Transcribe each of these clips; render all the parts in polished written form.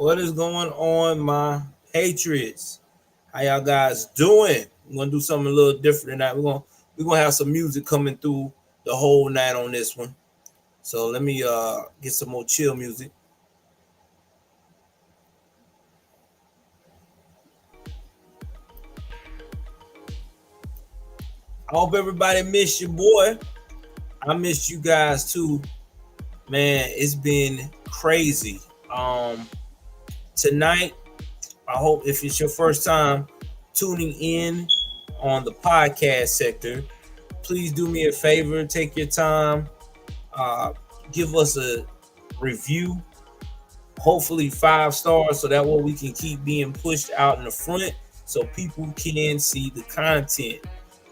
What is going on, my Patriots? How y'all guys doing? We're gonna do something a little different tonight. We're gonna have some music coming through the whole night on this one. So let me get some more chill music. I hope everybody missed your boy. I missed you guys too. Man, it's been crazy. Tonight, I hope if it's your first time tuning in on the podcast sector, please do me a favor, take your time, uh, give us a review, hopefully 5 stars, so that way we can keep being pushed out in the front so people can see the content.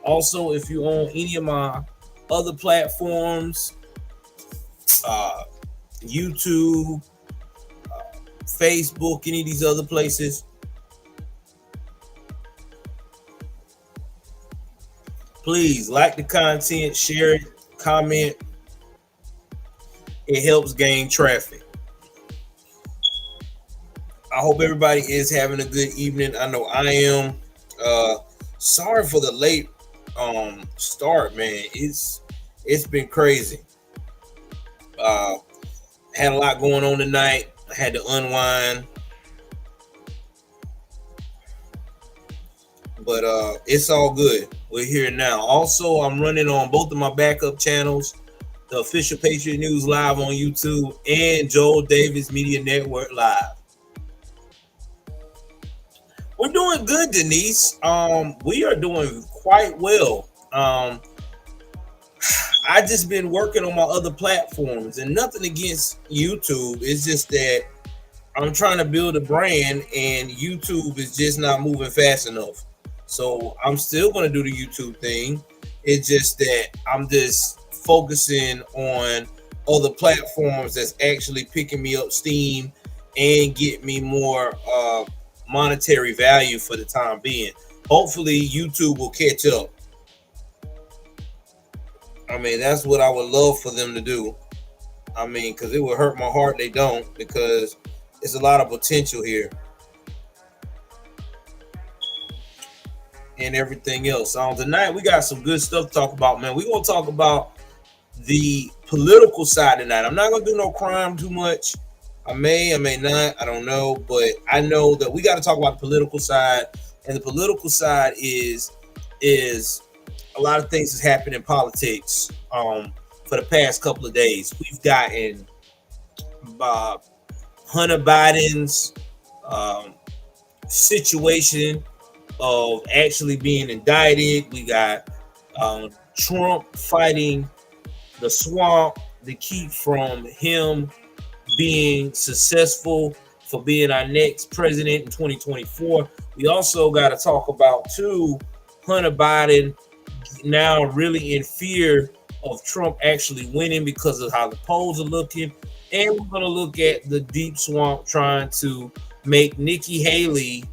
Also, if you're on any of my other platforms, uh, YouTube, Facebook, any of these other places, please like the content, share it, comment. It helps gain traffic. I hope everybody is having a good evening. I know I am. Sorry for the late start, man. It's been crazy. Uh, had a lot going on tonight. I had to unwind, but it's all good. We're here now. Also, I'm running on both of my backup channels, the official Patriot News Live on YouTube and Joel Davis Media Network Live. We're doing good, Denise. We are doing quite well. I just been working on my other platforms, and nothing against YouTube. It's just that I'm trying to build a brand, and YouTube is just not moving fast enough. So I'm still going to do the YouTube thing. It's just that I'm just focusing on other platforms that's actually picking me up steam and get me more monetary value for the time being. Hopefully YouTube will catch up. I mean, that's what I would love for them to do. I mean, because it would hurt my heart they don't, because there's a lot of potential here and everything else. Tonight we got some good stuff to talk about, man. We're going to talk about the political side tonight. I'm not going to do no crime too much. I may not. I don't know. But I know that we got to talk about the political side. And the political side is a lot of things that's happened in politics for the past couple of days. We've gotten Hunter Biden's situation of actually being indicted. We got Trump fighting the swamp to keep from him being successful for being our next president in 2024. We also got to talk about Hunter Biden now really in fear of Trump actually winning because of how the polls are looking. And we're going to look at the deep swamp trying to make Nikki Haley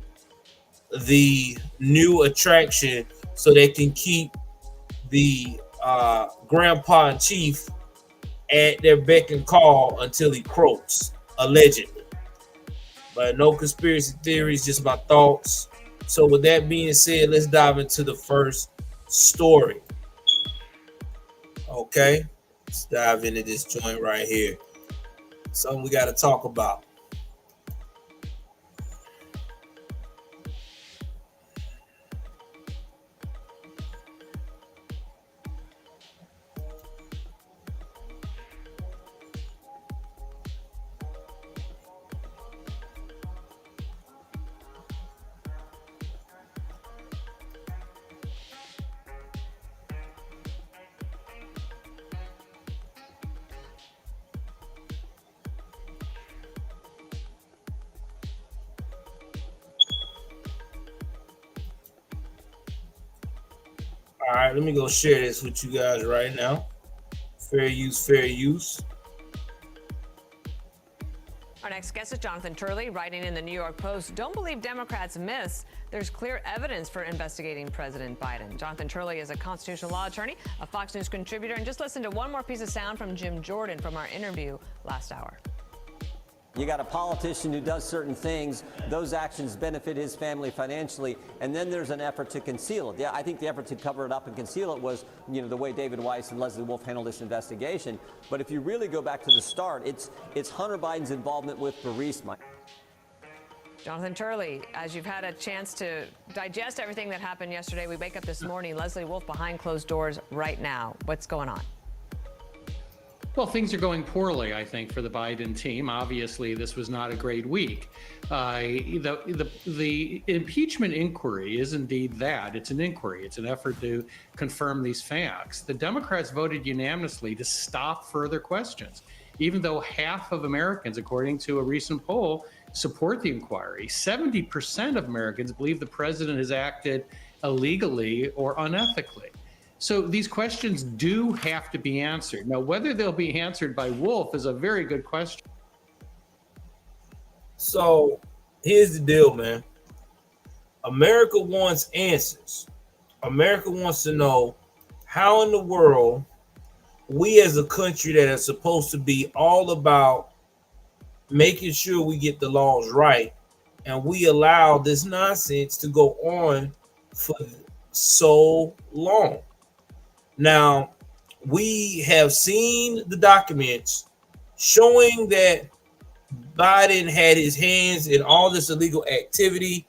the new attraction so they can keep the grandpa in chief at their beck and call until he croaks, allegedly. But no conspiracy theories, just my thoughts. So with that being said, let's dive into the first story. Okay, let's dive into this joint right here. Something we got to talk about. All right, let me go share this with you guys right now. Fair use, fair use. Our next guest is Jonathan Turley, writing in the New York Post. Don't believe Democrats miss. There's clear evidence for investigating President Biden. Jonathan Turley is a constitutional law attorney, a Fox News contributor, and just listen to one more piece of sound from Jim Jordan from our interview last hour. You got a politician who does certain things, those actions benefit his family financially, and then there's an effort to conceal it. Yeah, I think the effort to cover it up and conceal it was, the way David Weiss and Leslie Wolf handled this investigation. But if you really go back to the start, it's Hunter Biden's involvement with Burisma. Jonathan Turley, as you've had a chance to digest everything that happened yesterday, we wake up this morning, Leslie Wolf behind closed doors right now. What's going on? Well, things are going poorly, I think, for the Biden team. Obviously, this was not a great week. The impeachment inquiry is indeed that. It's an inquiry. It's an effort to confirm these facts. The Democrats voted unanimously to stop further questions, even though half of Americans, according to a recent poll, support the inquiry. 70% of Americans believe the president has acted illegally or unethically. So these questions do have to be answered. Now, whether they'll be answered by Wolf is a very good question. So here's the deal, man. America wants answers. America wants to know how in the world we as a country that is supposed to be all about making sure we get the laws right, and we allow this nonsense to go on for so long. Now, we have seen the documents showing that Biden had his hands in all this illegal activity,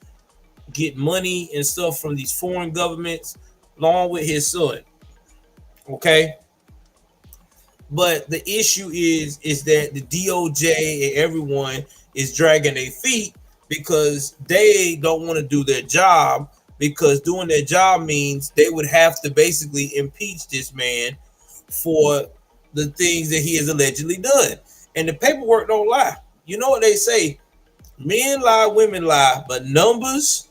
get money and stuff from these foreign governments, along with his son. Okay? But the issue is that the DOJ and everyone is dragging their feet because they don't want to do their job, because doing their job means they would have to basically impeach this man for the things that he has allegedly done. And the paperwork don't lie. You know what they say? Men lie, women lie, but numbers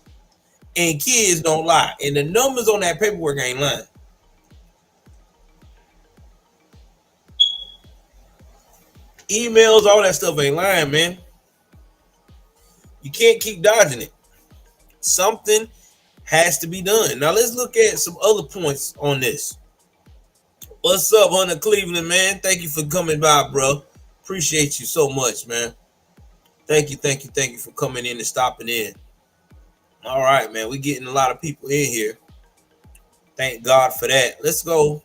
and kids don't lie. And the numbers on that paperwork ain't lying. Emails, all that stuff ain't lying, man. You can't keep dodging it. Something has to be done. Now let's look at some other points on this. What's up, Hunter Cleveland, man? Thank you for coming by, bro. Appreciate you so much, man. Thank you for coming in and stopping in. All right, man. We're getting a lot of people in here. Thank God for that. Let's go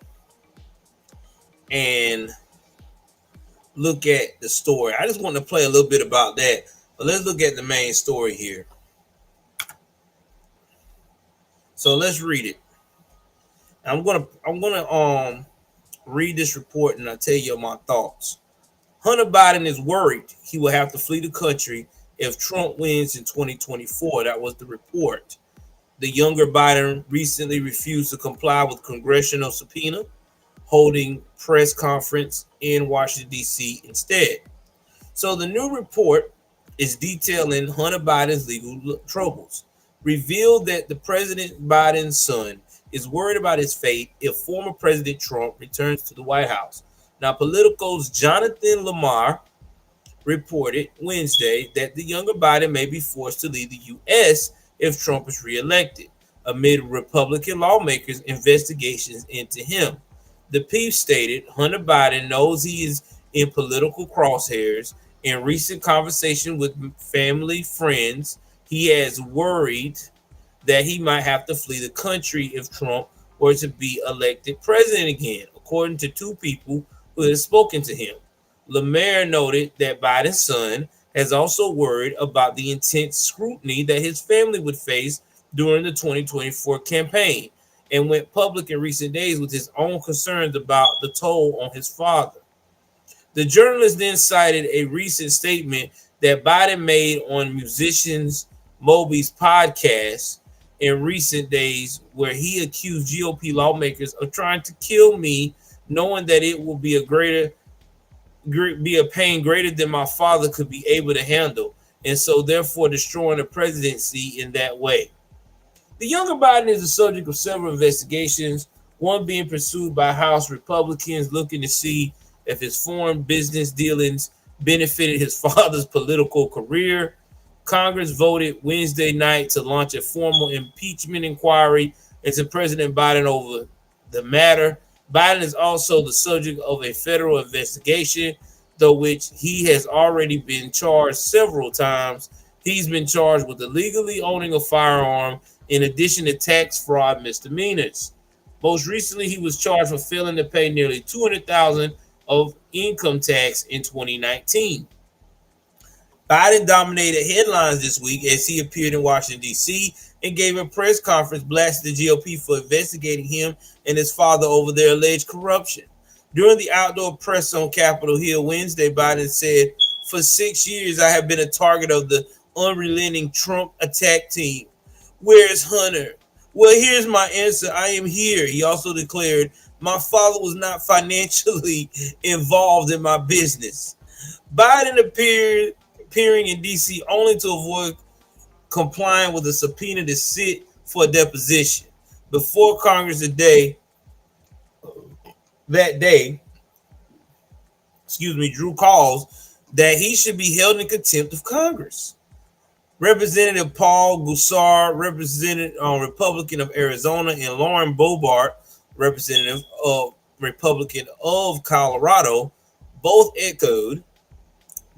and look at the story. I just want to play a little bit about that, but let's look at the main story here. So let's read it. I'm gonna read this report and I'll tell you my thoughts. Hunter Biden is worried he will have to flee the country if Trump wins in 2024. That was the report. The younger Biden recently refused to comply with congressional subpoena, holding press conference in Washington, D.C. instead. So the new report is detailing Hunter Biden's legal troubles. Revealed that the President Biden's son is worried about his fate if former President Trump returns to the White House. Now, Politico's Jonathan Lamar reported Wednesday that the younger Biden may be forced to leave the U.S. if Trump is reelected, amid Republican lawmakers' investigations into him. The piece stated Hunter Biden knows he is in political crosshairs. In recent conversation with family friends, he has worried that he might have to flee the country if Trump were to be elected president again, according to two people who have spoken to him. Lemire noted that Biden's son has also worried about the intense scrutiny that his family would face during the 2024 campaign, and went public in recent days with his own concerns about the toll on his father. The journalist then cited a recent statement that Biden made on musicians Moby's podcast in recent days, where he accused GOP lawmakers of trying to kill me, knowing that it will be a pain greater than my father could be able to handle, and so therefore destroying the presidency in that way. The younger Biden is the subject of several investigations, one being pursued by House Republicans looking to see if his foreign business dealings benefited his father's political career. Congress voted Wednesday night to launch a formal impeachment inquiry into President Biden over the matter. Biden is also the subject of a federal investigation, after which he has already been charged several times. He's been charged with illegally owning a firearm in addition to tax fraud misdemeanors. Most recently, he was charged for failing to pay nearly $200,000 of income tax in 2019. Biden dominated headlines this week as he appeared in Washington, D.C. and gave a press conference blasting the GOP for investigating him and his father over their alleged corruption. During the outdoor press on Capitol Hill Wednesday, Biden said, "For 6 years, I have been a target of the unrelenting Trump attack team. Where's Hunter? Well, here's my answer. I am here." He also declared, "My father was not financially involved in my business." Biden appearing in D.C. only to avoid complying with a subpoena to sit for a deposition before Congress that day, drew calls that he should be held in contempt of Congress. Representative Paul Gosar, Republican of Arizona, and Lauren Boebert, Representative of Republican of Colorado, both echoed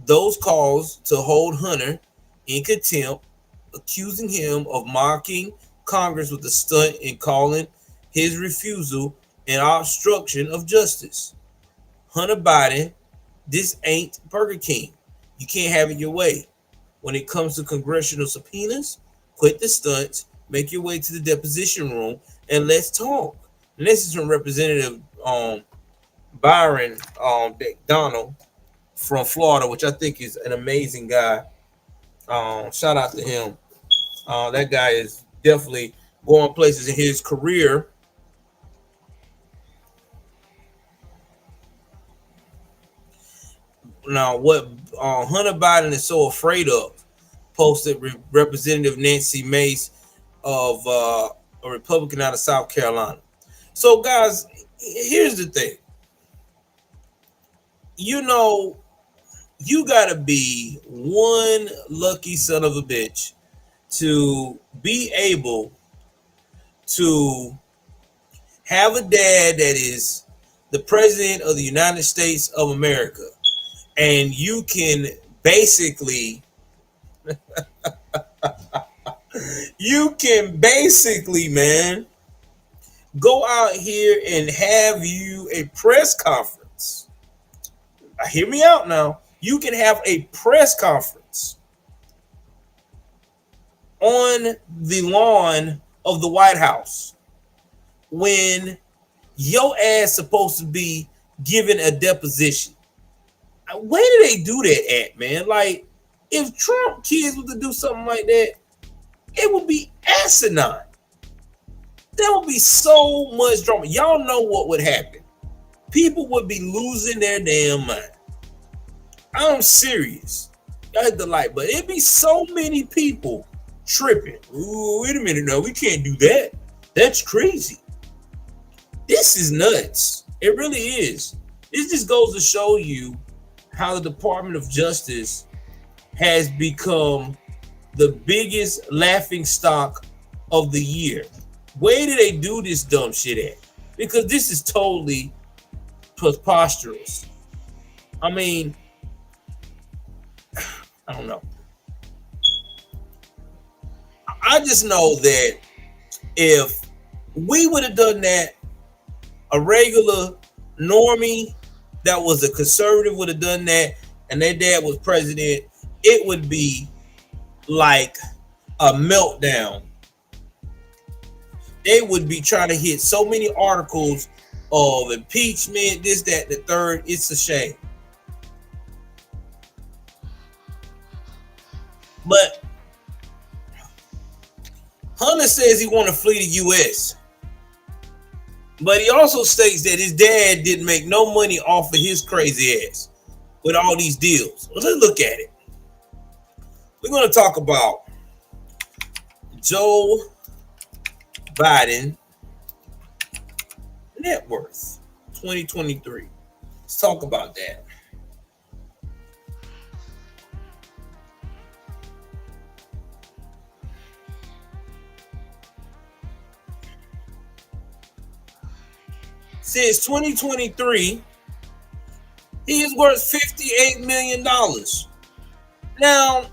those calls to hold Hunter in contempt, accusing him of mocking Congress with a stunt and calling his refusal an obstruction of justice. Hunter Biden, this ain't Burger King. You can't have it your way. When it comes to congressional subpoenas, quit the stunts, make your way to the deposition room, and let's talk. And this is from Representative Byron Donald from Florida, which I think is an amazing guy. Shout out to him. That guy is definitely going places in his career. Now, what Hunter Biden is so afraid of, posted Representative Nancy Mace of a Republican out of South Carolina. So, guys, here's the thing. You know, you got to be one lucky son of a bitch to be able to have a dad that is the president of the United States of America, and you can basically man, go out here and have you a press conference. Hear me out now. You can have a press conference on the lawn of the White House when your ass supposed to be giving a deposition. Where do they do that at, man? Like, if Trump kids were to do something like that, it would be asinine. There would be so much drama. Y'all know what would happen. People would be losing their damn mind. I'm serious. Y'all hit the light, but it'd be so many people tripping. Ooh, wait a minute, no, we can't do that. That's crazy. This is nuts. It really is. This just goes to show you how the Department of Justice has become the biggest laughing stock of the year. Where do they do this dumb shit at? Because this is totally preposterous. I mean, I don't know. I just know that if we would have done that, a regular normie that was a conservative would have done that, and their dad was president, it would be like a meltdown. They would be trying to hit so many articles of impeachment, this, that, the third. It's a shame. But Hunter says he want to flee the U.S., but he also states that his dad didn't make no money off of his crazy ass with all these deals. Well, let's look at it. We're going to talk about Joe Biden net worth 2023. Let's talk about that. Since 2023, He is worth $58 million. Now,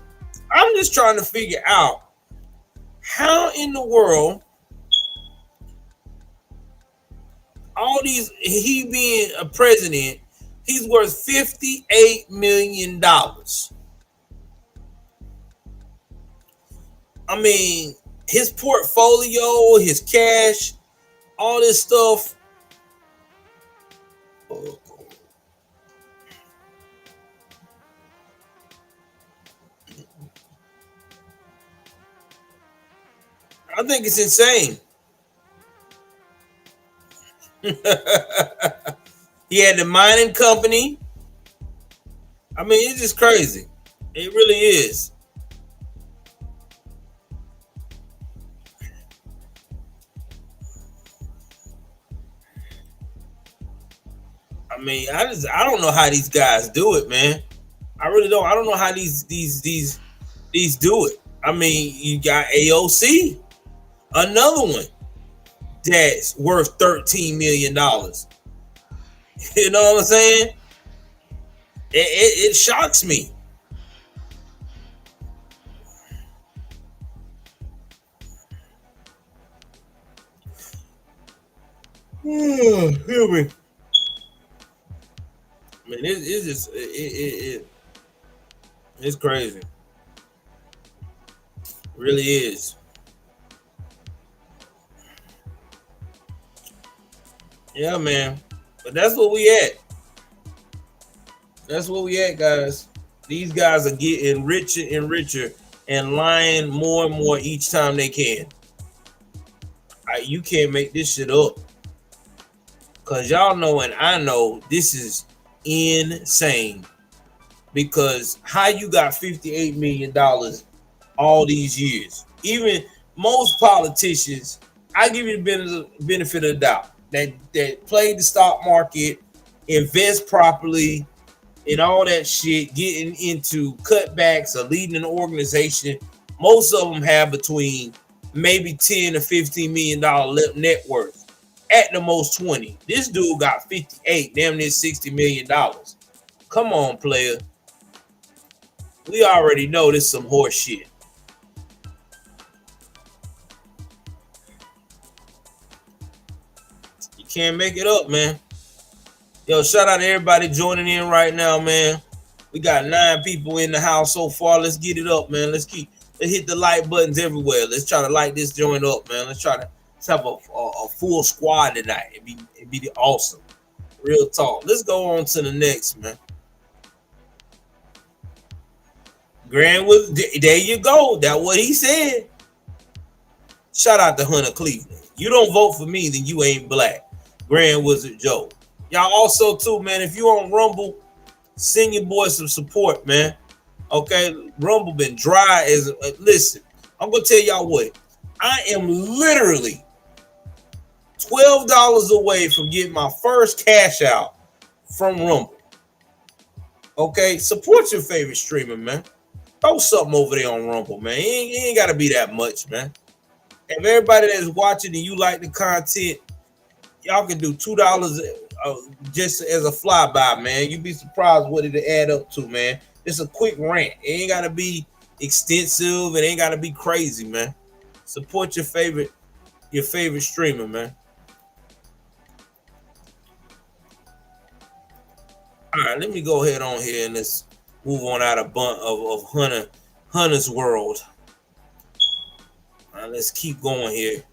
I'm just trying to figure out how in the world all these, he being a president, he's worth $58 million. I mean, his portfolio, his cash, all this stuff. I think it's insane. He had the mining company. I mean, it's just crazy. It really is. I mean, I don't know how these guys do it, man. I really don't. I don't know how these do it. I mean, you got AOC, another one that's worth $13 million. You know what I'm saying? It shocks me. Hear me. I mean, it's just it's crazy. It really is. Yeah, man. But that's what we at. That's what we at, guys. These guys are getting richer and richer and lying more and more each time they can. You can't make this shit up. Cause y'all know and I know this is insane. Because how you got $58 million all these years? Even most politicians, I give you the benefit of the doubt that play the stock market, invest properly, and all that shit, getting into cutbacks or leading an organization. Most of them have between maybe 10 to $15 million net worth. At the most 20. This dude got 58, damn near $60 million. Come on, player. We already know this is some horse shit. You can't make it up, man. Yo, shout out to everybody joining in right now, man. We got 9 people in the house so far. Let's get it up, man. Let's hit the like buttons everywhere. Let's try to light this joint up, man. Let's have a full squad tonight. It'd be awesome. Real talk. Let's go on to the next, man. Grand was there. You go. That's what he said. Shout out to Hunter Cleveland. You don't vote for me, then you ain't black. Grand Wizard Joe. Y'all also too, man. If you on Rumble, send your boy some support, man. Okay, Rumble been dry as. Listen, I'm gonna tell y'all what. I am literally $12 away from getting my first cash out from Rumble. Okay, support your favorite streamer, man. Throw something over there on Rumble, man. It ain't got to be that much, man. If everybody that's watching and you like the content, y'all can do $2 just as a flyby, man. You'd be surprised what it'll add up to, man. It's a quick rant. It ain't got to be extensive. It ain't got to be crazy, man. Support your favorite streamer, man. All right, let me go ahead on here and let's move on out of Hunter's world. All right, let's keep going here.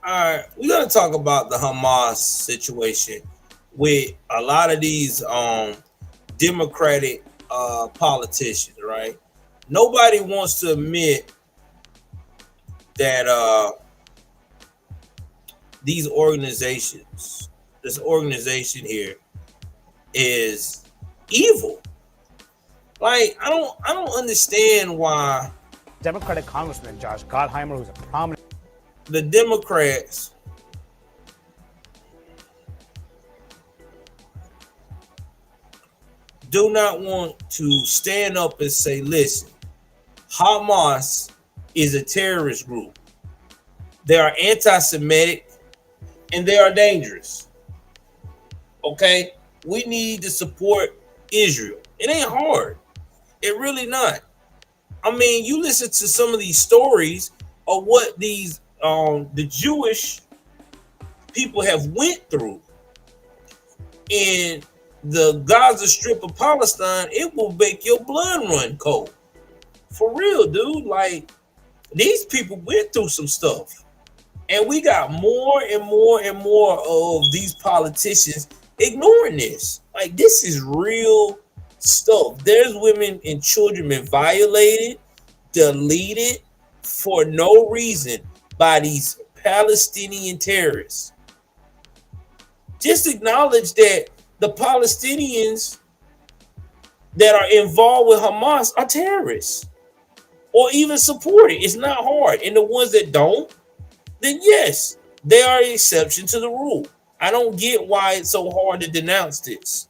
All right, we're gonna talk about the Hamas situation with a lot of these Democratic politicians, right? Nobody wants to admit that these organizations, this organization here, is evil. Like I don't understand why Democratic Congressman Josh Gottheimer, who's a prominent the Democrats do not want to stand up and say, listen, Hamas is a terrorist group. They are anti-Semitic and they are dangerous. Okay? We need to support Israel. It ain't hard. It really not. I mean, you listen to some of these stories of what these the Jewish people have went through in the Gaza Strip of Palestine. It will make your blood run cold. For real, dude. Like, these people went through some stuff. And we got more and more and more of these politicians ignoring this. Like, this is real stuff. There's women and children been violated, deleted for no reason by these Palestinian terrorists. Just acknowledge that the Palestinians that are involved with Hamas are terrorists or even support it. It's not hard. And the ones that don't, then yes, they are an exception to the rule. I don't get why it's so hard to denounce this,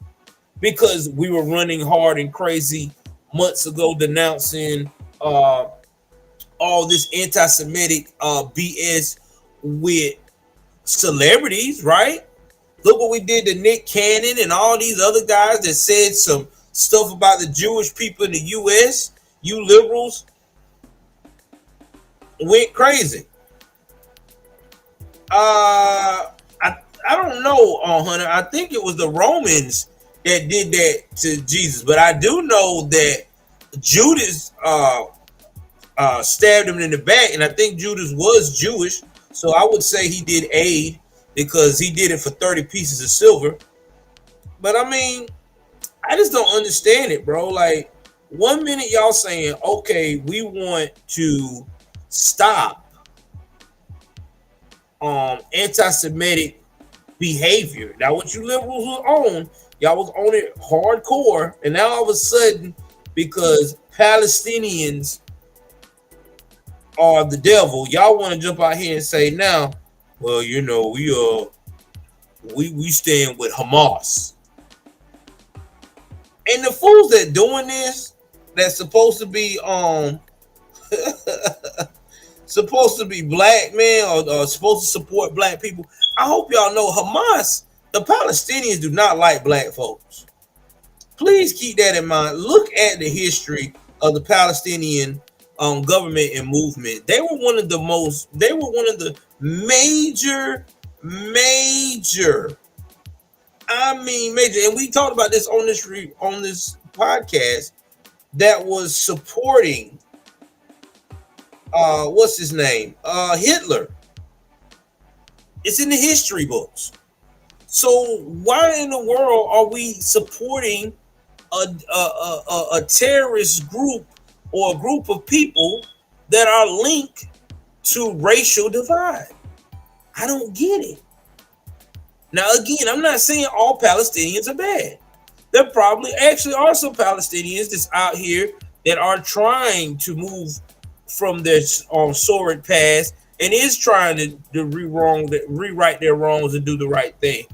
because we were running hard and crazy months ago denouncing all this anti-Semitic BS with celebrities, right? Look what we did to Nick Cannon and all these other guys that said some stuff about the Jewish people in the U.S. You liberals went crazy. I don't know, Hunter. I think it was the Romans that did that to Jesus, but I do know that Judas stabbed him in the back, and I think Judas was Jewish, so I would say he did aid because he did it for 30 pieces of silver. But I mean, I just don't understand it, bro. Like, 1 minute y'all saying, okay, we want to stop anti-Semitic behavior. Now, what you liberals was on, y'all was on it hardcore, and now all of a sudden, because Palestinians are the devil, y'all want to jump out here and say, now, well, you know, we stand with Hamas. And the fools that doing this, that's supposed to be supposed to be black, man, or supposed to support black people. I hope y'all know Hamas, the Palestinians do not like black folks. Please keep that in mind. Look at the history of the Palestinian government and movement. They were one of the major, and we talked about this on this podcast, that was supporting what's his name? Hitler. It's in the history books. So why in the world are we supporting a terrorist group or a group of people that are linked to racial divide? I don't get it. Now, again, I'm not saying all Palestinians are bad. There probably actually are some Palestinians that's out here that are trying to move from their sordid past and is trying to rewrite their wrongs and do the right thing.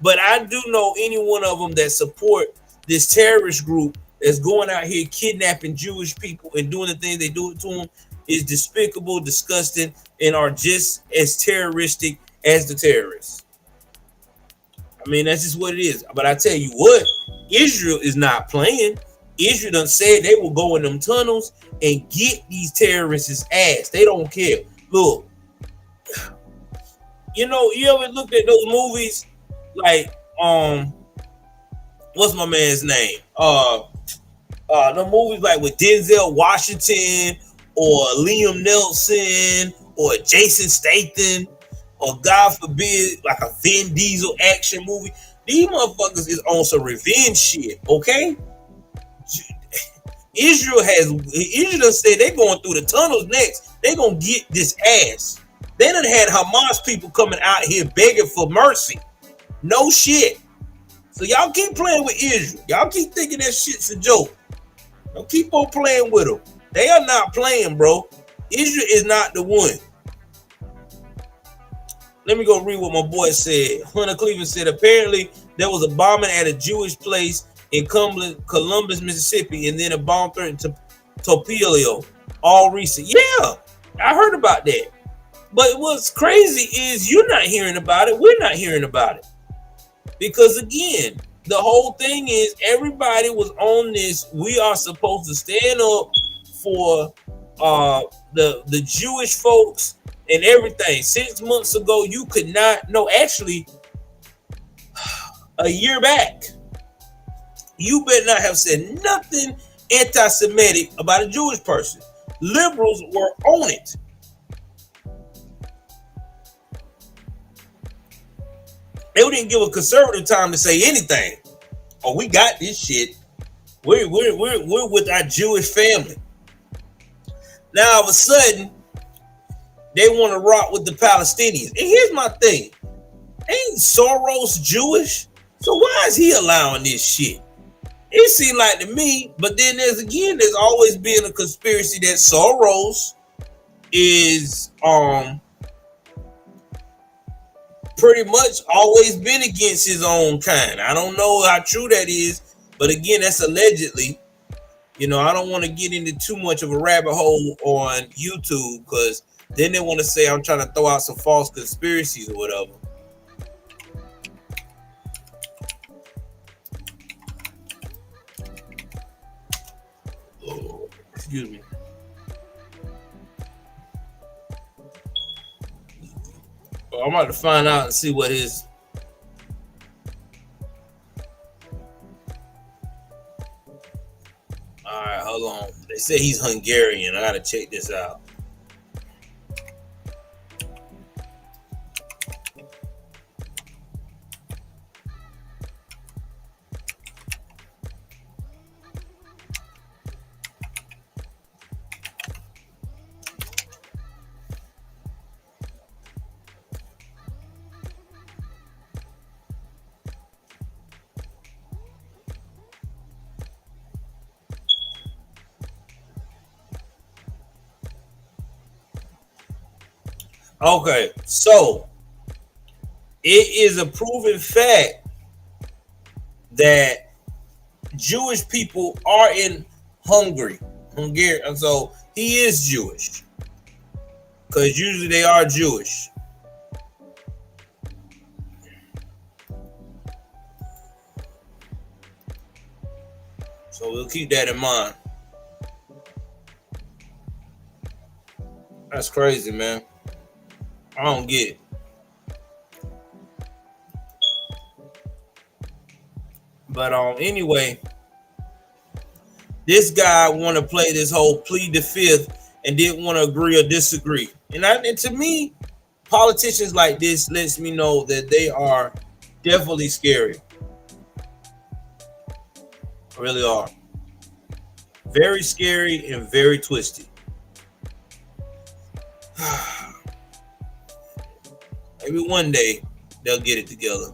But I do know any one of them that support this terrorist group that's going out here kidnapping Jewish people and doing the things they do to them is despicable, disgusting, and are just as terroristic as the terrorists. I mean, that's just what it is. But I tell you what, Israel is not playing. Israel done said they will go in them tunnels and get these terrorists' ass. They don't care. Look, you know, you ever looked at those movies like what's my man's name? The movies like with Denzel Washington or Liam Neeson or Jason Statham, or God forbid, like a Vin Diesel action movie. These motherfuckers is on some revenge shit, okay? Israel done said they're going through the tunnels next. they gonna get this ass. They done had Hamas people coming out here begging for mercy. No shit. So y'all keep playing with Israel. Y'all keep thinking that shit's a joke. Don't keep on playing with them. They are not playing, bro. Israel is not the one. Let me go read what my boy said. Hunter Cleveland said, apparently there was a bombing at a Jewish place in Columbus, Mississippi, and then a bomb threat in Topilio. All recent. Yeah, I heard about that. But what's crazy is you're not hearing about it. We're not hearing about it. Because again, the whole thing is everybody was on this. We are supposed to stand up for the Jewish folks and everything. 6 months ago, you could not. No, actually, a year back, you better not have said nothing anti-Semitic about a Jewish person. Liberals were on it. They didn't give a conservative time to say anything. Oh, we got this shit. We're with our Jewish family. Now all of a sudden, they want to rock with the Palestinians. And here's my thing: ain't Soros Jewish? So why is he allowing this shit? It seemed like to me, but then there's always been a conspiracy that Soros is pretty much always been against his own kind. I don't know how true that is, but again, that's allegedly. You know, I don't want to get into too much of a rabbit hole on YouTube because then they want to say I'm trying to throw out some false conspiracies or whatever. Oh, excuse me. Well, I'm about to find out and see what his. All right, hold on. They say he's Hungarian. I gotta check this out. Okay, so it is a proven fact that Jewish people are in Hungary. And so he is Jewish. Because usually they are Jewish. So we'll keep that in mind. That's crazy, man. I don't get it. But anyway, this guy want to play this whole plead the fifth and didn't want to agree or disagree. And to me, politicians like this lets me know that they are definitely scary. Really are. Very scary and very twisted. Maybe one day they'll get it together.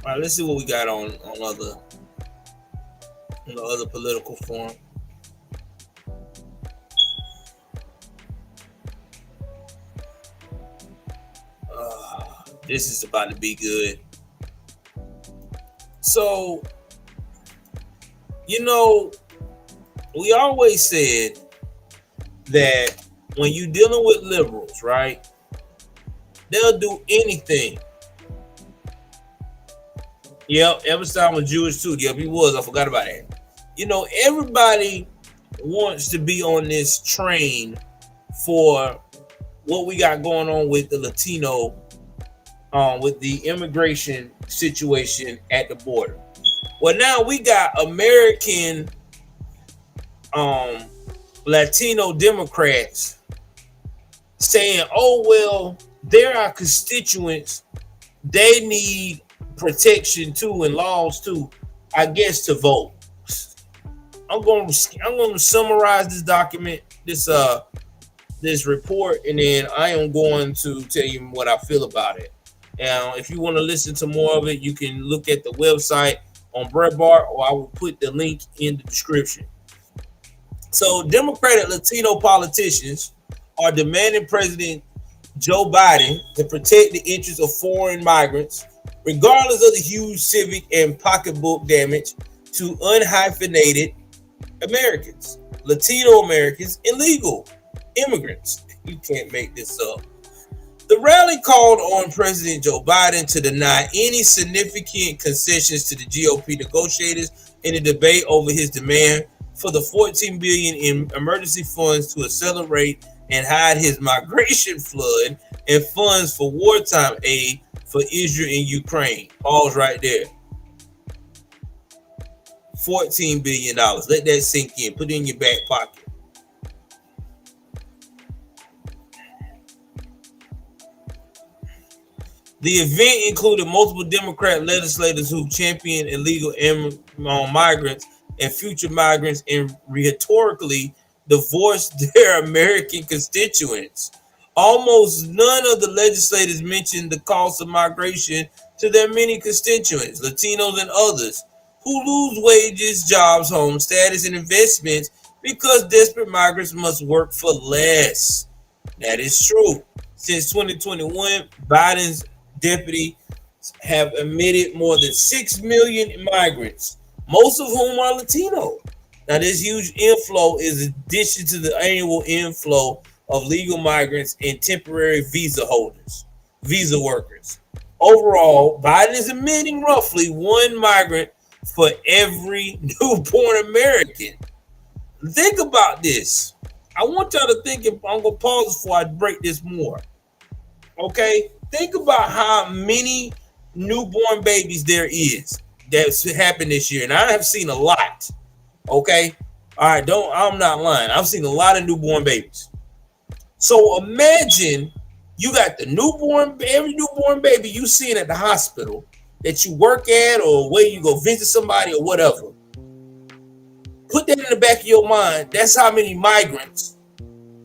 All right, let's see what we got on the other political forum. This is about to be good. So, you know, we always said that when you're dealing with liberals, right, they'll do anything. Yep, Epstein was Jewish too. Yep, he was. I forgot about that. You know, everybody wants to be on this train for what we got going on with the Latino, with the immigration situation at the border. Well, now we got American Latino Democrats saying, oh, well, they're our constituents. They need protection too and laws too, I guess, to vote. I'm going to summarize this document this report, and then I am going to tell you what I feel about it. Now, if you want to listen to more of it, you can look at the website on Breitbart, or I will put the link in the description. So, Democratic Latino politicians are demanding President Joe Biden to protect the interests of foreign migrants, regardless of the huge civic and pocketbook damage to unhyphenated Americans, Latino Americans, illegal immigrants. You can't make this up. The rally called on President Joe Biden to deny any significant concessions to the GOP negotiators in the debate over his demand for the $14 billion in emergency funds to accelerate and hide his migration flood and funds for wartime aid for Israel and Ukraine. Pause right there. $14 billion. Let that sink in. Put it in your back pocket. The event included multiple Democrat legislators who championed illegal migrants and future migrants and rhetorically divorced their American constituents. Almost none of the legislators mentioned the cost of migration to their many constituents, Latinos and others, who lose wages, jobs, home status, and investments because desperate migrants must work for less. That is true. Since 2021, Biden's deputies have admitted more than 6 million migrants, most of whom are Latino. Now, this huge inflow is in addition to the annual inflow of legal migrants and temporary visa holders, visa workers. Overall, Biden is admitting roughly one migrant for every newborn American. Think about this. I want y'all to think, I'm going to pause before I break this more. Okay? Think about how many newborn babies there is that's happened this year. And I have seen a lot. Okay? All right, I'm not lying. I've seen a lot of newborn babies. So imagine you got every newborn baby you seen at the hospital that you work at or where you go visit somebody or whatever. Put that in the back of your mind. That's how many migrants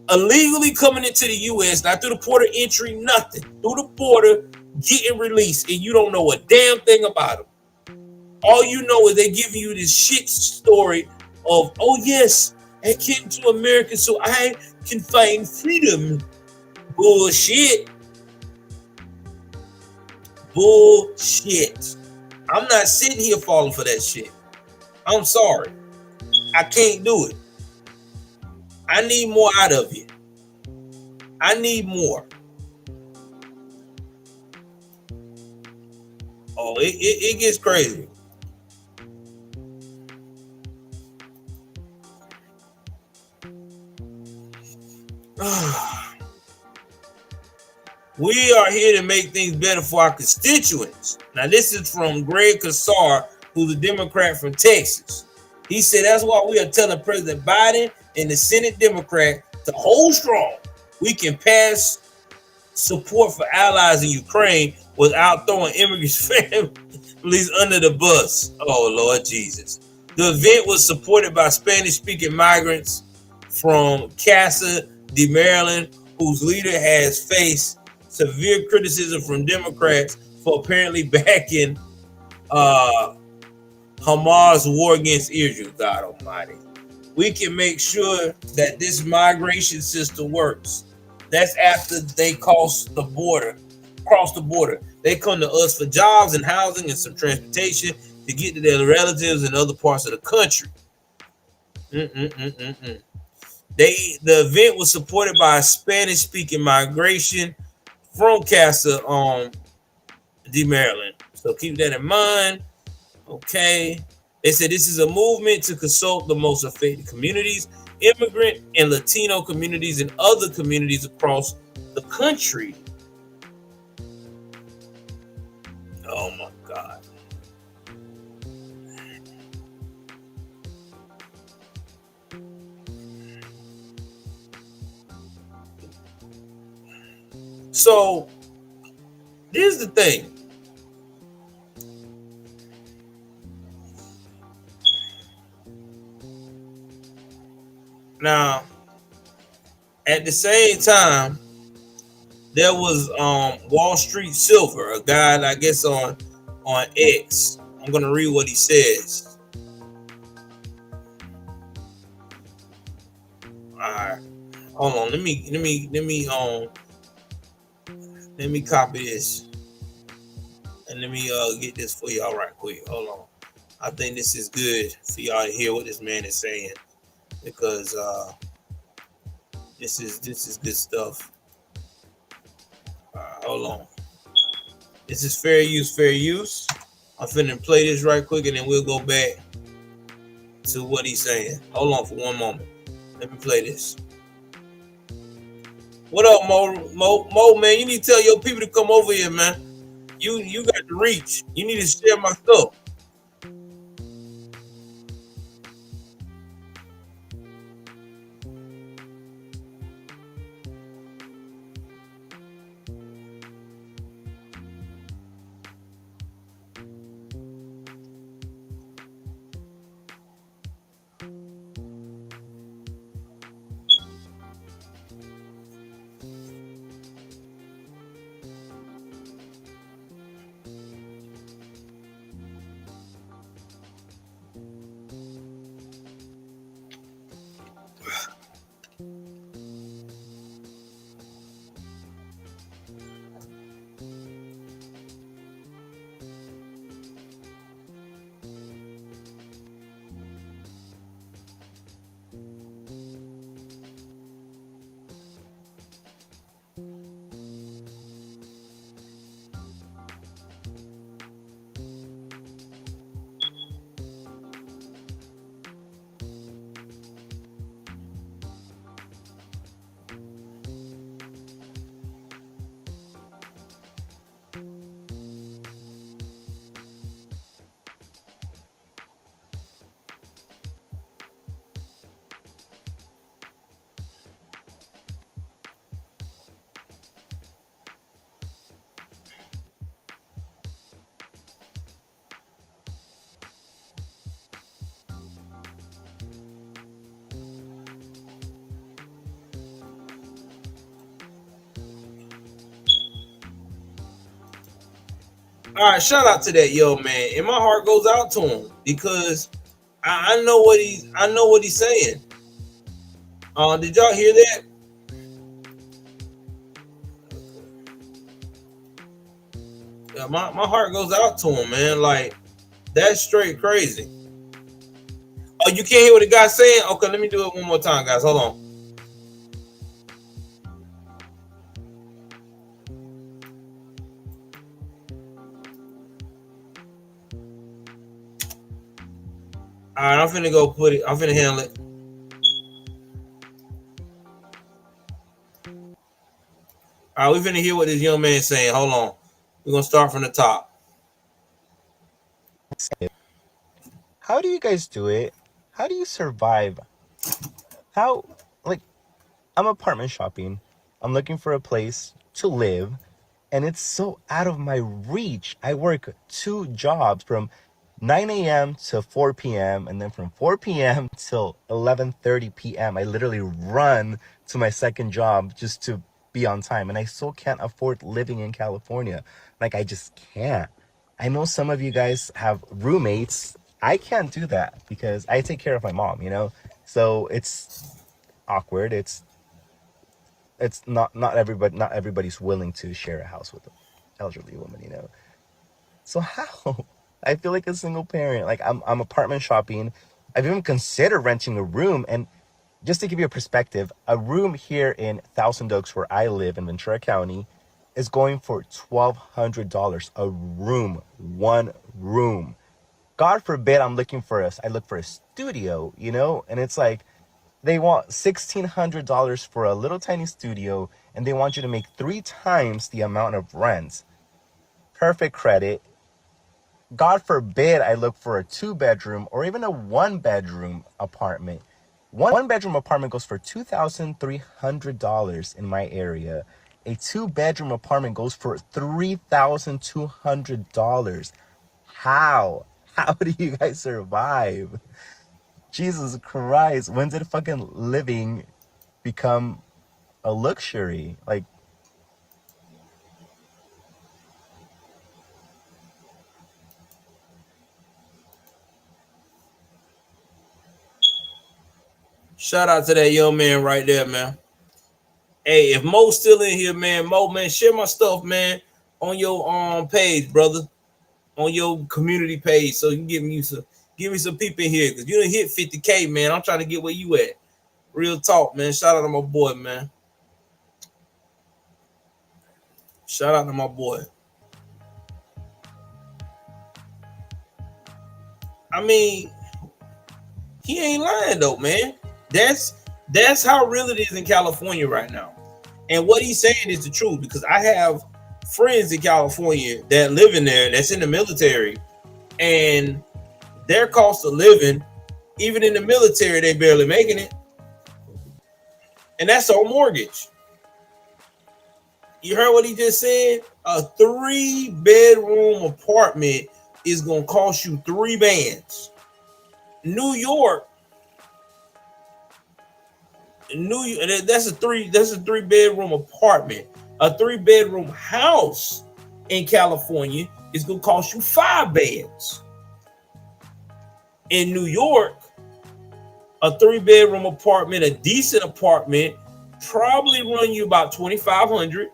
illegally coming into the U.S., not through the port of entry, nothing. Through the border, getting released, and you don't know a damn thing about them. All you know is they give you this shit story of, oh yes, I came to America so I can find freedom. Bullshit. Bullshit. I'm not sitting here falling for that shit. I'm sorry. I can't do it. I need more out of you. I need more. Oh, it gets crazy. We are here to make things better for our constituents. Now, this is from Greg Casar, who's a Democrat from Texas. He said that's why we are telling President Biden and the Senate Democrat to hold strong. We can pass support for allies in Ukraine without throwing immigrants' families under the bus. Oh, Lord Jesus. The event was supported by Spanish-speaking migrants from Casa de Maryland, whose leader has faced severe criticism from Democrats for apparently backing Hamas' war against Israel. God Almighty. We can make sure that this migration system works. That's after they cross the border. They come to us for jobs and housing and some transportation to get to their relatives in other parts of the country. The event was supported by Spanish-speaking migration from Casa de Maryland. So keep that in mind. Okay. They said this is a movement to consult the most affected communities, immigrant and Latino communities, and other communities across the country. Oh my God. So, here's the thing. Now, At the same time, there was Wall Street Silver, a guy I guess on X. I'm gonna read what he says. All right, hold on. Let me copy this and let me get this for y'all right quick. Hold on. I think this is good for y'all to hear what this man is saying because this is good stuff. Hold on. This is fair use, fair use. I'm finna play this right quick and then we'll go back to what he's saying. Hold on for one moment. Let me play this. What up, Mo, man? You need to tell your people to come over here, man. You got the reach. You need to share my stuff. All right, shout out to that young man, and my heart goes out to him because I know what he's saying. Did y'all hear that? Yeah, my heart goes out to him, man. Like that's straight crazy. Oh, you can't hear what the guy's saying? Okay, let me do it one more time, guys. Hold on. All right, I'm finna go put it. I'm finna handle it. All right, we finna hear what this young man's saying. Hold on. We're gonna start from the top. How do you guys do it? How do you survive? How, like, I'm apartment shopping. I'm looking for a place to live, and it's so out of my reach. I work 2 jobs from 9 a.m. to 4 p.m. and then from 4 p.m. till 11:30 p.m. I literally run to my second job just to be on time, and I still can't afford living in California. Like I just can't. I know some of you guys have roommates. I can't do that because I take care of my mom. So it's awkward. It's not everybody's willing to share a house with an elderly woman. So how? I feel like a single parent. Like I'm apartment shopping. I've even considered renting a room. And just to give you a perspective, a room here in Thousand Oaks, where I live in Ventura County, is going for $1,200 a room, one room. God forbid I look for a studio, and it's like they want $1,600 for a little tiny studio, and they want you to make 3 times the amount of rent. Perfect credit. God forbid I look for a 2 bedroom or even a 1 bedroom apartment. One bedroom apartment goes for $2,300 in my area. A 2 bedroom apartment goes for $3,200. How? How do you guys survive? Jesus Christ. When did fucking living become a luxury. Like, Shout out to that young man right there, man. Hey, if Mo's still in here, man, Mo, man, share my stuff, man, on your page, brother, on your community page, so you can give me some people in here, because you done hit 50K, man. I'm trying to get where you at. Real talk, man. Shout out to my boy, man. Shout out to my boy. I mean, he ain't lying though, man. That's how real it is in California right now. And what he's saying is the truth, because I have friends in California that live in there, that's in the military, and their cost of living, even in the military, they barely making it. And that's on mortgage. You heard what he just said? A 3-bedroom apartment is gonna cost you 3 bands. New York, that's a 3-bedroom apartment. A 3-bedroom house in California is gonna cost you 5 bands. In New York, a 3-bedroom apartment, a decent apartment, probably run you about 2,500.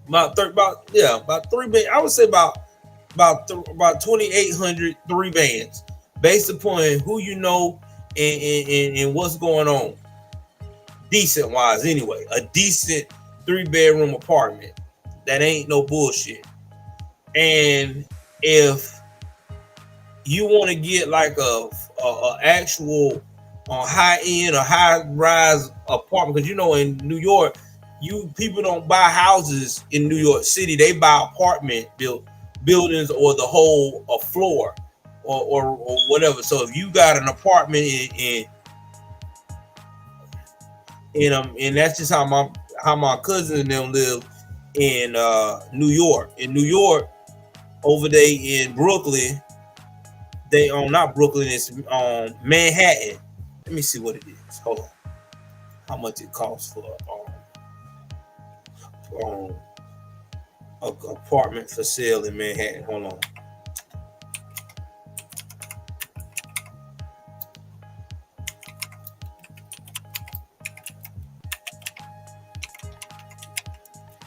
About 3 bands. I would say about 2,800 3 bands, based upon who you know and what's going on. Decent wise, anyway. A decent 3-bedroom apartment. That ain't no bullshit. And if you want to get like a actual high end or high rise apartment, because you know in New York, people don't buy houses in New York City. They buy apartment buildings or the whole floor or whatever. So if you got an apartment and that's just how my cousin and them live in New York. In New York, over there in Brooklyn, they own not Brooklyn, it's Manhattan. Let me see what it is. Hold on. How much it costs for an apartment for sale in Manhattan. Hold on.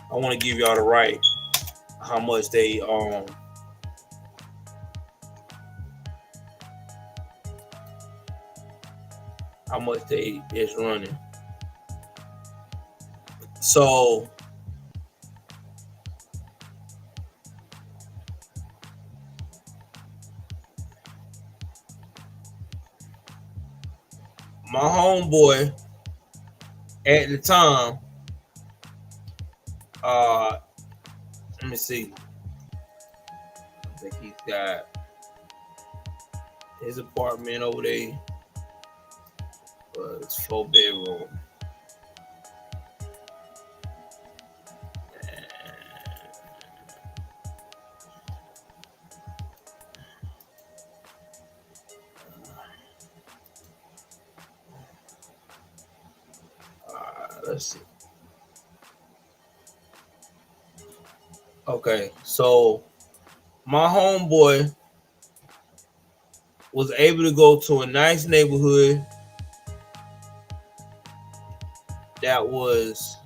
I want to give y'all the right how much they is running. So my homeboy at the time, let me see. I think he's got his apartment over there. It's 4-bedroom. Let's see. Okay, so my homeboy was able to go to a nice neighborhood that was,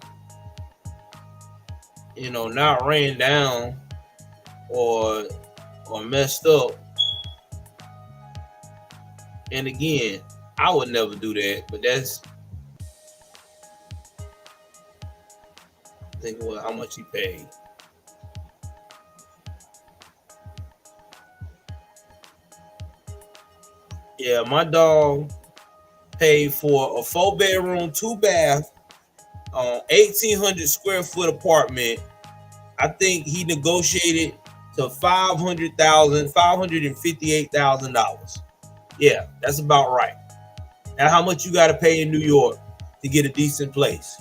not ran down or messed up. And again, I would never do that, but that's, I think, how much he paid. Yeah, my dog paid for a 4-bedroom, 2-bath, 1,800 square foot apartment. I think he negotiated to $558,000. Yeah, that's about right. Now, how much you got to pay in New York to get a decent place?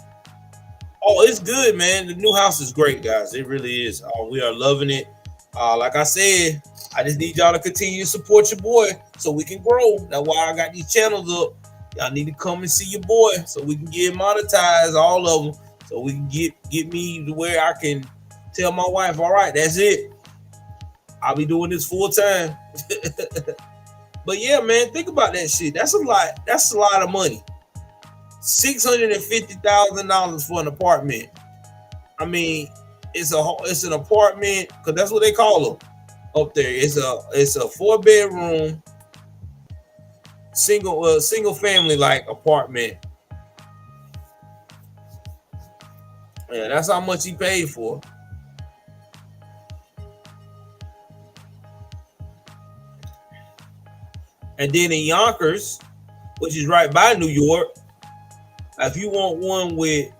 Oh, it's good, man. The new house is great, guys. It really is. We are loving it. Like I said, I just need y'all to continue to support your boy so we can grow. That's why I got these channels up. Y'all need to come and see your boy so we can get monetized, all of them, so we can get me to where I can tell my wife, all right, that's it. I'll be doing this full time. But yeah, man, think about that shit. That's a lot. That's a lot of money. $650,000 for an apartment. I mean, it's an apartment because that's what they call them up there. It's a 4-bedroom single family like apartment. Yeah, that's how much he paid for. And then in Yonkers, which is right by New York, if you want one with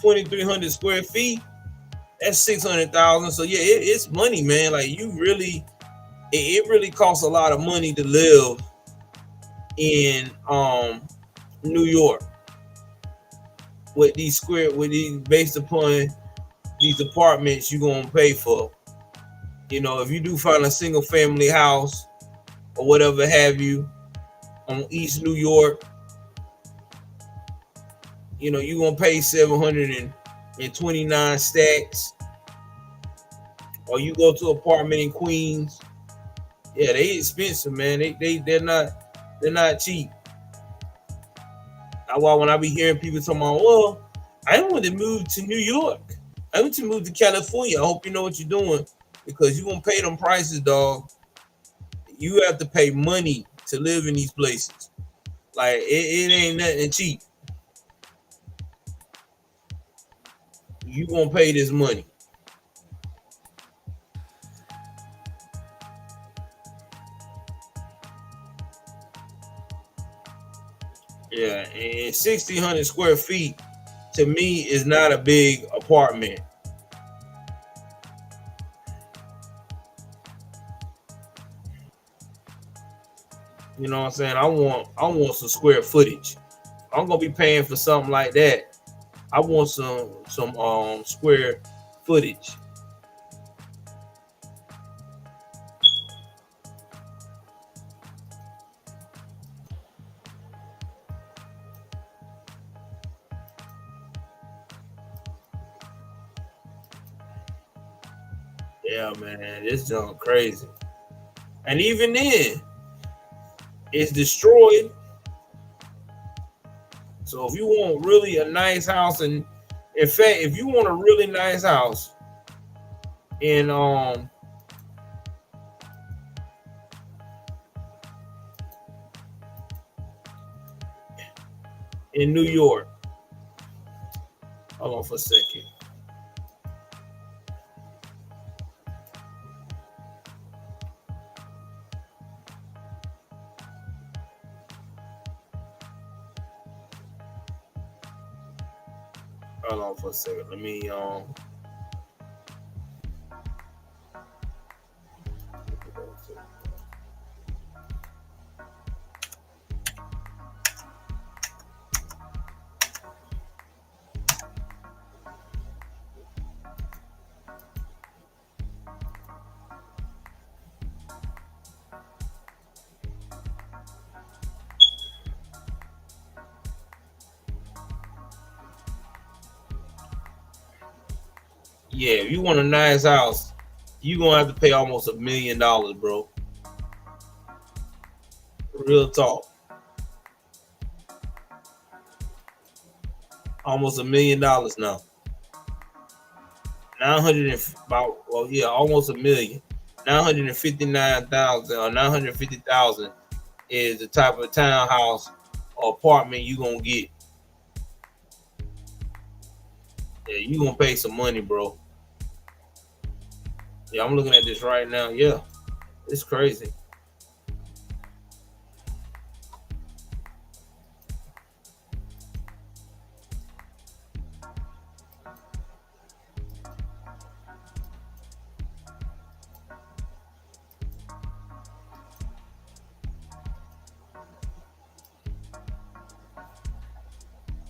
2,300 square feet, that's 600,000. So yeah, it's money, man. Like you really, it really costs a lot of money to live in New York with these based upon these apartments you're gonna pay for. You know, if you do find a single family house or whatever have you on East New York, you know, you're gonna pay 729 stacks. Or you go to an apartment in Queens, yeah, they expensive, man. They're not cheap. That's why when I be hearing people talking about, well, I don't want to move to New York. I want to move to California. I hope you know what you're doing because you're gonna pay them prices, dog. You have to pay money to live in these places. Like it ain't nothing cheap. You gonna pay this money. Yeah, and 1,600 square feet to me is not a big apartment. You know what I'm saying? I want some square footage. I'm gonna be paying for something like that. I want some square footage. Yeah, man, this junk crazy. And even then, it's destroyed. So if you want really a nice house, and in fact, if you want a really nice house in New York, hold on for a second. Hold on for a second. Let me yeah, if you want a nice house, you're gonna have to pay almost $1 million, bro. Real talk. Almost $1 million now. 900 and about, well, yeah, almost a million. 959,000 or 950,000 is the type of townhouse or apartment you gonna get. Yeah, you gonna pay some money, bro. Yeah, I'm looking at this right now. Yeah, it's crazy.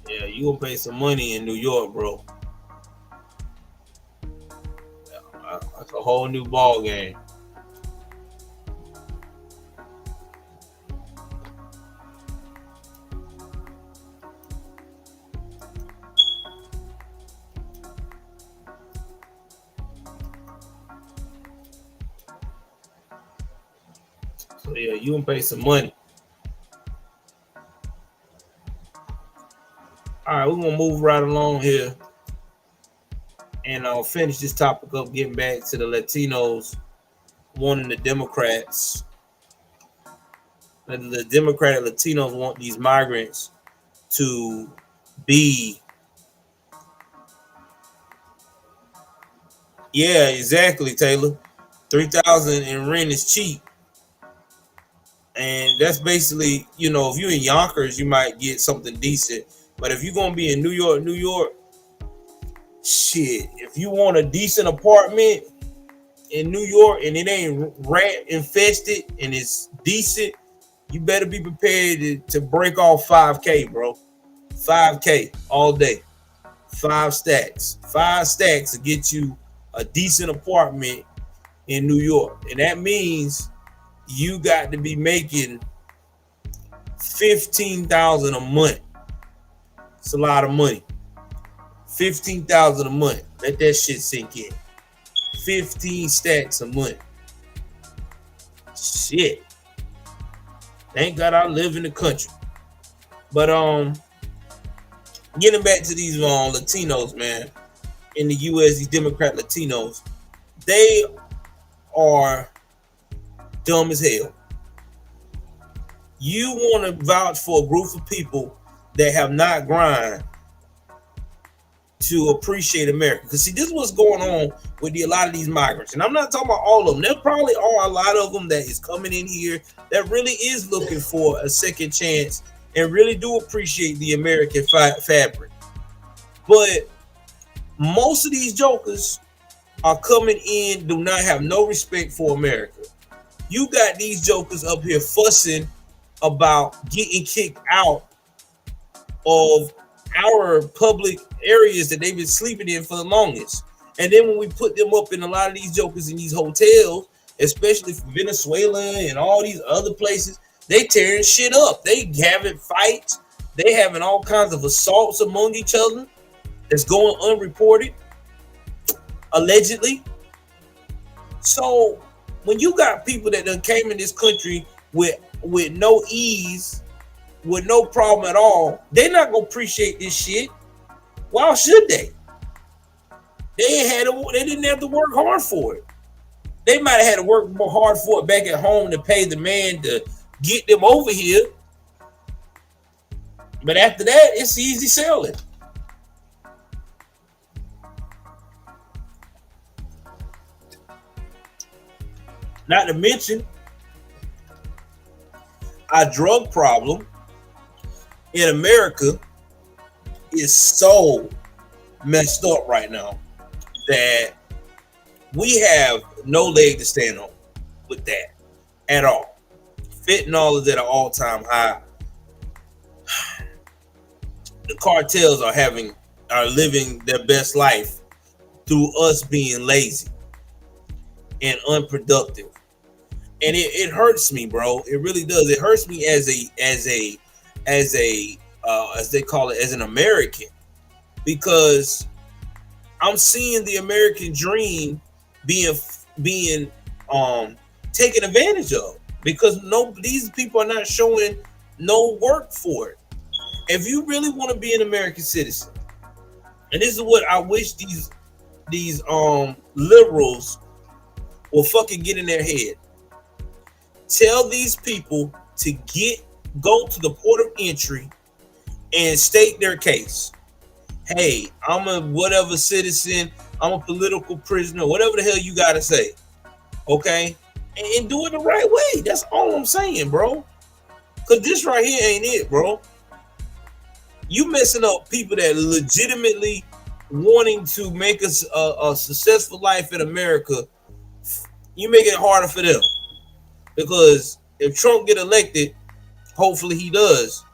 Yeah, you gonna pay some money in New York, bro. Yeah, that's a whole new ball game. So yeah, you gonna pay some money. All right, we're gonna move right along here, and I'll finish this topic up. Getting back to the Latinos wanting the Democrats. The Democratic Latinos want these migrants to be. Yeah, exactly, Taylor. 3,000 in rent is cheap. And that's basically, if you're in Yonkers, you might get something decent. But if you're gonna be in New York, shit. If you want a decent apartment in New York and it ain't rat infested and it's decent, you better be prepared to break off 5K, bro. 5K all day. 5 stacks. 5 stacks to get you a decent apartment in New York. And that means you got to be making $15,000 a month. It's a lot of money. $15,000 a month. Let that shit sink in. 15 stacks a month. Shit. Thank God I live in the country. But getting back to these Latinos, man, in the US, these Democrat Latinos, they are dumb as hell. You want to vouch for a group of people that have not grind to appreciate America. Because see, this is what's going on with a lot of these migrants. And I'm not talking about all of them. There probably are a lot of them that is coming in here that really is looking for a second chance and really do appreciate the American fabric. But most of these jokers are coming in, do not have no respect for America. You got these jokers up here fussing about getting kicked out of our public areas that they've been sleeping in for the longest. And then when we put them up in a lot of these jokers in these hotels, especially from Venezuela and all these other places, they tearing shit up. They having fights. They having all kinds of assaults among each other that's going unreported, allegedly. So when you got people that done came in this country with no ease, with no problem at all, they're not gonna appreciate this shit. Why should they? They didn't have to work hard for it. They might have had to work more hard for it back at home to pay the man to get them over here. But after that, it's easy selling. Not to mention our drug problem in America is so messed up right now that we have no leg to stand on with that at all. Fentanyl is at an all-time high. The cartels are living their best life through us being lazy and unproductive. And it hurts me, bro. It really does. It hurts me as they call it, as an American, because I'm seeing the American dream being taken advantage of, because these people are not showing no work for it. If you really want to be an American citizen, and this is what I wish these liberals will fucking get in their head. Tell these people to go to the port of entry and state their case. Hey, I'm a whatever citizen, I'm a political prisoner, whatever the hell you gotta say. Okay? And do it the right way. That's all I'm saying, bro. Cause this right here ain't it, bro. You messing up people that legitimately wanting to make us a successful life in America. You make it harder for them. Because if Trump get elected, hopefully he does,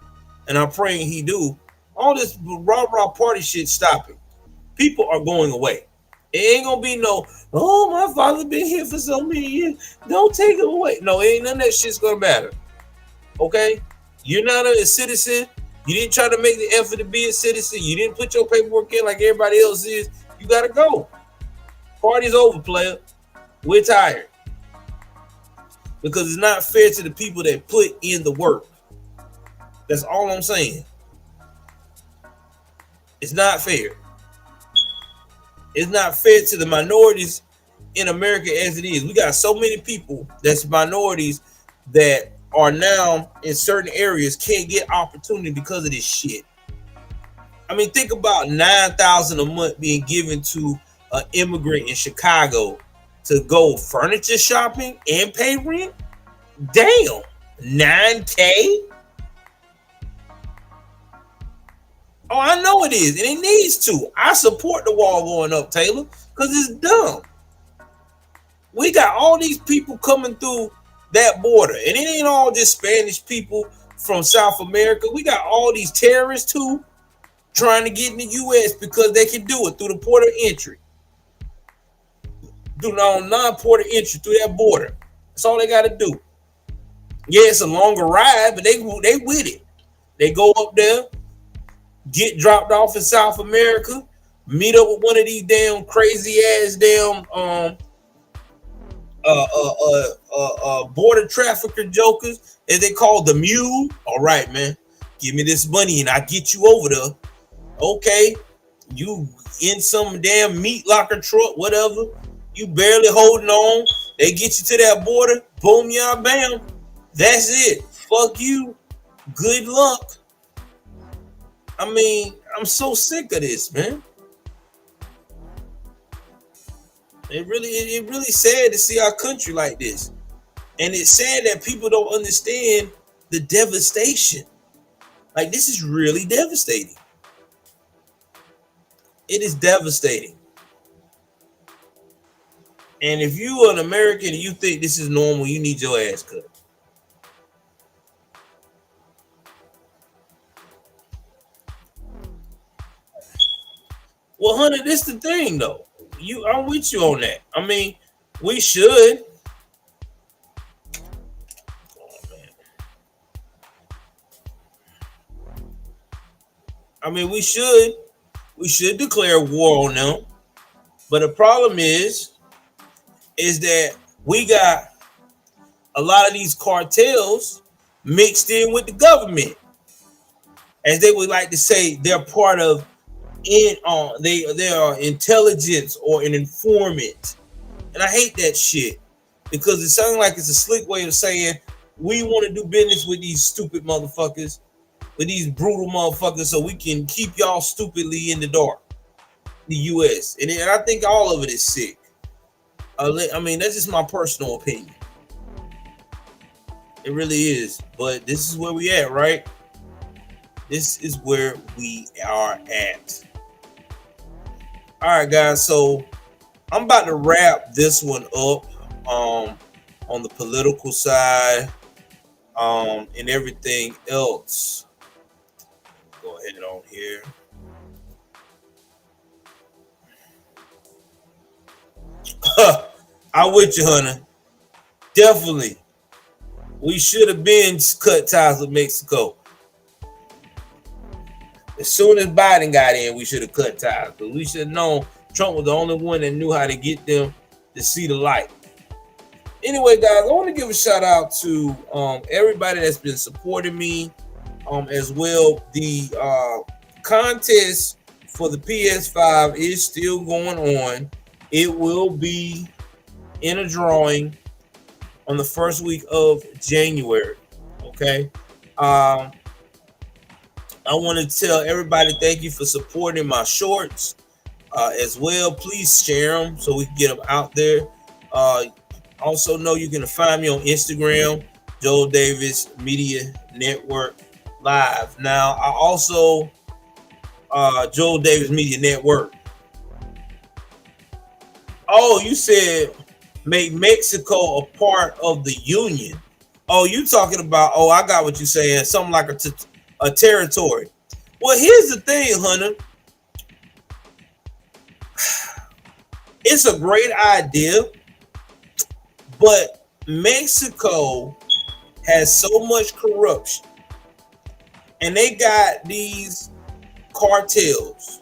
and I'm praying he do, all this rah-rah party shit stopping. People are going away. It ain't gonna be no, oh, my father been here for so many years, don't take him away. No, ain't none of that shit's gonna matter. Okay? You're not a citizen. You didn't try to make the effort to be a citizen. You didn't put your paperwork in like everybody else is. You gotta go. Party's over, player. We're tired. because it's not fair to the people that put in the work. That's all I'm saying. It's not fair. It's not fair to the minorities in America as it is. We got so many people that's minorities that are now in certain areas can't get opportunity because of this shit. I mean, think about $9,000 a month being given to an immigrant in Chicago to go furniture shopping and pay rent. Damn, $9K. Oh, I know it is, and it needs to. I support the wall going up, Taylor, because it's dumb. We got all these people coming through that border, and it ain't all just Spanish people from South America. We got all these terrorists too trying to get in the U.S. because they can do it through the port of entry, through non-port of entry through that border. That's all they got to do. Yeah, it's a longer ride, but they with it. They go up there, get dropped off in South America, meet up with one of these damn crazy ass damn border trafficker jokers, as they call the mule. All right, man, give me this money and I get you over there. Okay, you in some damn meat locker truck, whatever. You barely holding on. They get you to that border. Boom, yeah, bam. That's it. Fuck you. Good luck. I mean, I'm so sick of this, man. It really sad to see our country like this. And it's sad that people don't understand the devastation. Like, this is really devastating. It is devastating. And if you are an American and you think this is normal, you need your ass cut. Well, honey, this is the thing, though. I'm with you on that. I mean, we should. Oh, man. I mean, we should declare war on them. But the problem is that we got a lot of these cartels mixed in with the government. As they would like to say, they're part of they are intelligence or an informant. And I hate that shit because it sounds like it's a slick way of saying we want to do business with these stupid motherfuckers, with these brutal motherfuckers, so we can keep y'all stupidly in the dark. The US. And I think all of it is sick. I mean, that's just my personal opinion. It really is. But this is where we at, right? This is where we are at. All right, guys. So I'm about to wrap this one up on the political side and everything else. Go ahead on here. I'm with you, honey. Definitely. We should have been cut ties with Mexico. As soon as Biden got in, we should have cut ties. But we should have known Trump was the only one that knew how to get them to see the light. Anyway, guys, I want to give a shout out to everybody that's been supporting me as well. The contest for the PS5 is still going on. It will be in a drawing on the first week of January. Okay. I want to tell everybody thank you for supporting my shorts as well. Please share them so we can get them out there. Also know you can find me on Instagram, Joel Davis Media Network Live. Now, I also Joel Davis Media Network. Oh, you said make Mexico a part of the Union. Oh, you talking about, oh, I got what you're saying. Something like a territory. Well, here's the thing, Hunter. It's a great idea, but Mexico has so much corruption, and they got these cartels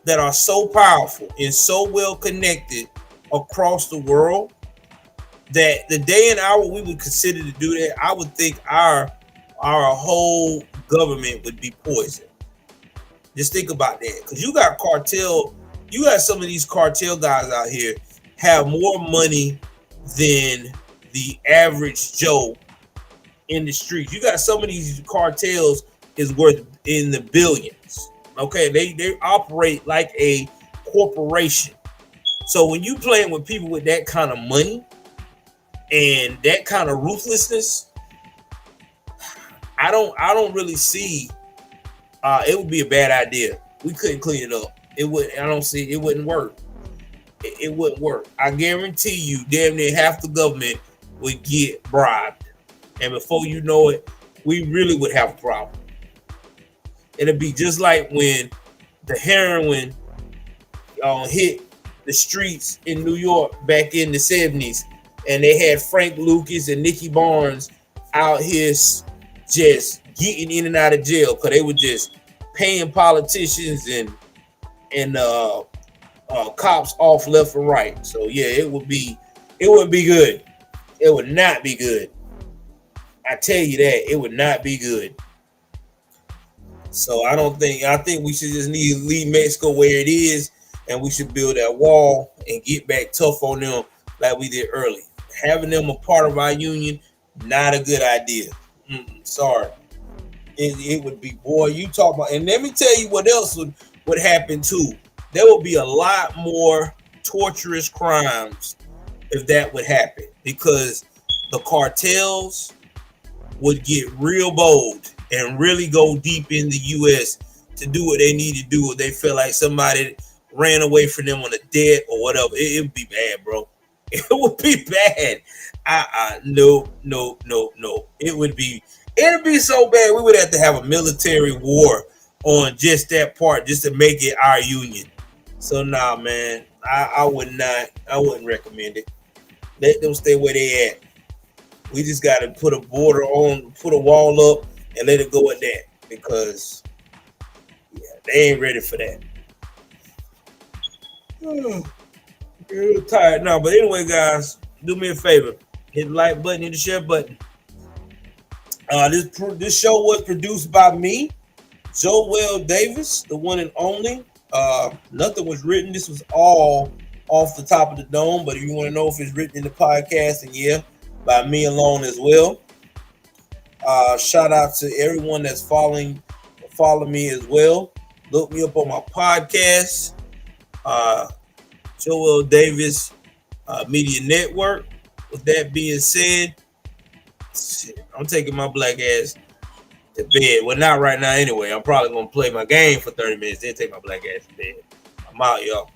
that are so powerful and so well connected across the world that the day and hour we would consider to do that, I would think our whole government would be poisoned. Just think about that, because you got some of these cartel guys out here have more money than the average Joe in the streets. You got some of these cartels is worth in the billions. Okay, they operate like a corporation. So when you playing with people with that kind of money and that kind of ruthlessness, I don't really see. It would be a bad idea. We couldn't clean it up. It would. I don't see. It wouldn't work. It wouldn't work. I guarantee you, damn near half the government would get bribed, and before you know it, we really would have a problem. It'd be just like when the heroin hit the streets in New York back in the 70s, and they had Frank Lucas and Nicky Barnes out here just getting in and out of jail because they were just paying politicians and cops off left and right. So yeah, it wouldn't be good. It would not be good. I tell you that, it would not be good. So I think we should just need to leave Mexico where it is, and we should build that wall and get back tough on them like we did early. Having them a part of our union, not a good idea. Sorry. It would be, boy, you talk about, and let me tell you what else would happen too. There will be a lot more torturous crimes if that would happen, because the cartels would get real bold and really go deep in the U.S. to do what they need to do if they feel like somebody ran away from them on a debt or whatever. It would be bad, bro. It would be bad. No. It'd be so bad we would have to have a military war on just that part just to make it our union. So nah, man, I wouldn't recommend it. Let them stay where they at. We just got to put a wall up and let it go at that, because they ain't ready for that. You're tired now, but anyway, guys, do me a favor, hit the like button, hit the share button. This show was produced by me, Joel Davis, the one and only. Nothing was written. This was all off the top of the dome. But if you want to know if it's written in the podcast, then yeah, by me alone as well. Shout out to everyone that's follow me as well. Look me up on my podcast, Joel Davis Media Network. With that being said, I'm taking my black ass to bed. Well, not right now anyway. I'm probably going to play my game for 30 minutes, then take my black ass to bed. I'm out, y'all.